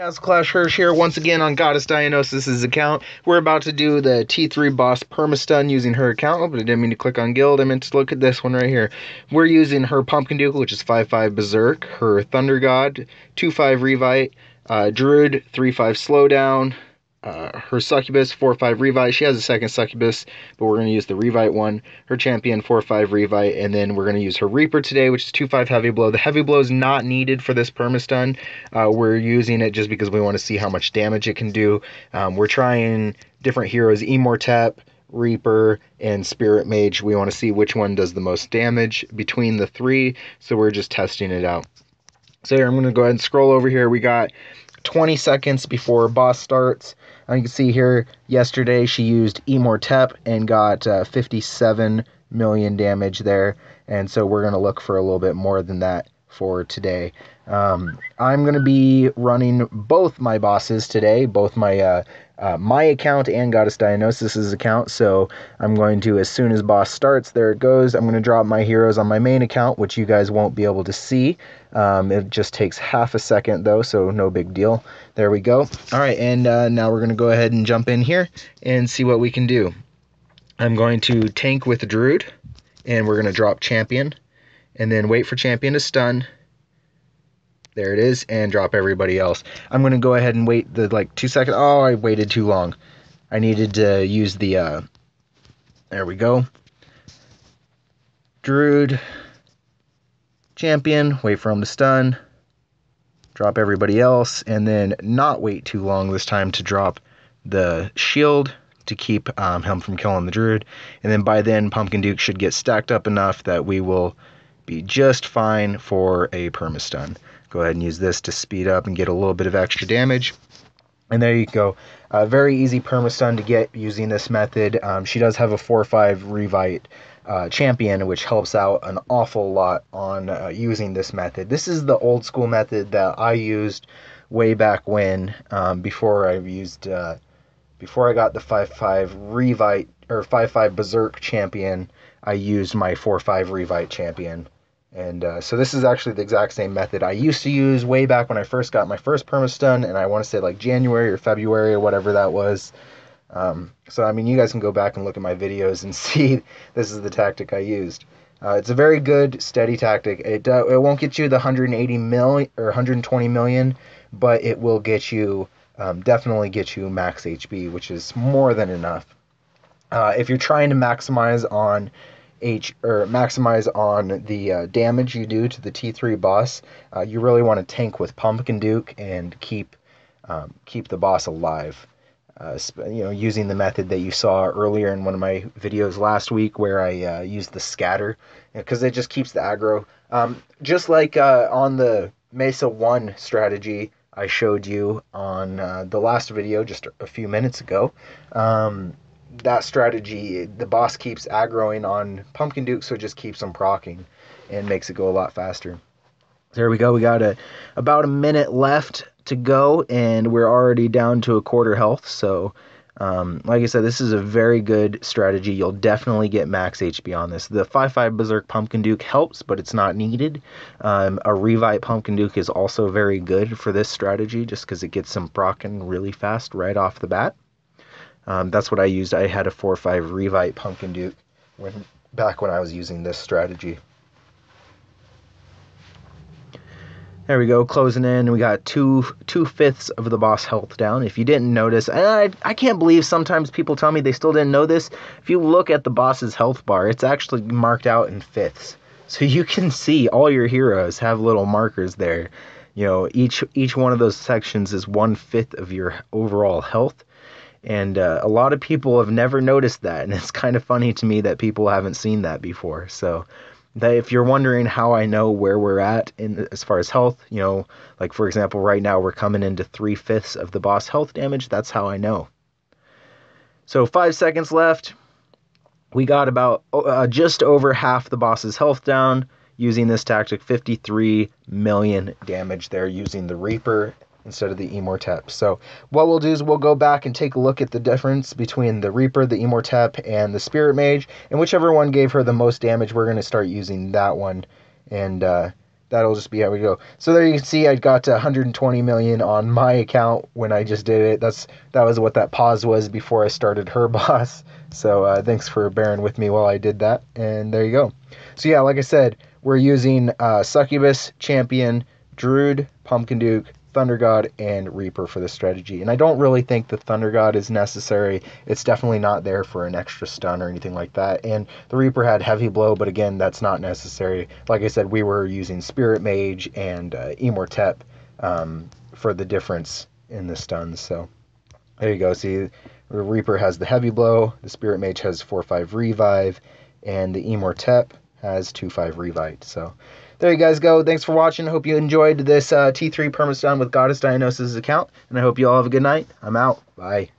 As Clash Hirsch here once again on Goddess Diagnosis' account. We're about to do the T3 boss Perma stun using her account, but I didn't mean to click on guild. I meant to look at this one right here. We're using her Pumpkin Duke, which is 5-5 Berserk, her Thunder God, 2-5 Revite, Druid, 3-5 Slowdown, her Succubus, 4-5 Revite. She has a second Succubus, but we're going to use the Revite one. Her Champion, 4-5 Revite, and then we're going to use her Reaper today, which is 2-5 Heavy Blow. The Heavy Blow is not needed for this Perma-stun. We're using it just because we want to see how much damage it can do. We're trying different heroes, Immortep, Reaper, and Spirit Mage. We want to see which one does the most damage between the three, so we're just testing it out. So here, I'm going to go ahead and scroll over here. We got 20 seconds before boss starts. You can see here, yesterday she used Immortep and got 57 million damage there. And so we're going to look for a little bit more than that for today. I'm going to be running both my bosses today, both my my account and Goddess Diagnosis' account. So I'm going to, as soon as boss starts, there it goes. I'm going to drop my heroes on my main account, which you guys won't be able to see. It just takes half a second though, so no big deal. There we go. All right, and now we're going to go ahead and jump in here and see what we can do. I'm going to tank with Druid, and we're going to drop Champion, and then wait for Champion to stun. There it is, and drop everybody else. I'm going to go ahead and wait the 2 seconds. Oh, I waited too long. I needed to use the, there we go. Druid, Champion, wait for him to stun. Drop everybody else, and then not wait too long this time to drop the shield to keep him from killing the Druid. And then by then, Pumpkin Duke should get stacked up enough that we will be just fine for a perma-stun. Go ahead and use this to speed up and get a little bit of extra damage. And there you go. Very easy perma-stun to get using this method. She does have a 4-5 Revite champion, which helps out an awful lot on using this method. This is the old school method that I used way back when, before I got the 5-5 Revite or 5-5 Berserk champion. I used my 4-5 Revite champion. And so this is actually the exact same method I used to use way back when I first got my first perma-stun, and I want to say like January or February or whatever that was. So I mean, you guys can go back and look at my videos and see this is the tactic I used. It's a very good, steady tactic. It won't get you the 180 million or 120 million, but it will get you, definitely get you max HP, which is more than enough. If you're trying to maximize on the damage you do to the T3 boss, you really want to tank with Pumpkin Duke and keep the boss alive. Using the method that you saw earlier in one of my videos last week, where I used the scatter, because it just keeps the aggro. Just like on the Mesa 1 strategy I showed you on the last video just a few minutes ago. That strategy, the boss keeps aggroing on Pumpkin Duke, so it just keeps him proccing and makes it go a lot faster. There we go. We got about a minute left to go, and we're already down to a quarter health. So, like I said, this is a very good strategy. You'll definitely get max HP on this. The 5-5 Berserk Pumpkin Duke helps, but it's not needed. A Revite Pumpkin Duke is also very good for this strategy, just because it gets them proccing really fast right off the bat. That's what I used. I had a 4-5 Revite Pumpkin Duke back when I was using this strategy. There we go, closing in. We got 2/5 of the boss health down. If you didn't notice, and I can't believe sometimes people tell me they still didn't know this. If you look at the boss's health bar, it's actually marked out in fifths. So you can see all your heroes have little markers there. You know, each one of those sections is 1/5 of your overall health. And a lot of people have never noticed that, and it's kind of funny to me that people haven't seen that before. So if you're wondering how I know where we're at as far as health, like for example, right now we're coming into 3/5 of the boss health damage. That's how I know. So 5 seconds left. We got about just over half the boss's health down using this tactic. 53 million damage there using the Reaper instead of the Immortep. So what we'll do is we'll go back and take a look at the difference between the Reaper, the Immortep, and the Spirit Mage, and whichever one gave her the most damage, we're going to start using that one and that'll just be how we go. So there you can see I got 120 million on my account when I just did it. That was what that pause was before I started her boss. So thanks for bearing with me while I did that. And there you go. So yeah, like I said, we're using Succubus, Champion, Druid, Pumpkin Duke, Thunder God, and Reaper for this strategy. And I don't really think the Thunder God is necessary. It's definitely not there for an extra stun or anything like that. And the Reaper had Heavy Blow, but again, that's not necessary. Like I said, we were using Spirit Mage and Immortep for the difference in the stuns. So there you go. See, the Reaper has the Heavy Blow, the Spirit Mage has 4/5 Revive, and the Immortep has 2/5 Revive. So there you guys go. Thanks for watching. I hope you enjoyed this T3 Perma stun with Goddess Dionysus account, and I hope you all have a good night. I'm out. Bye.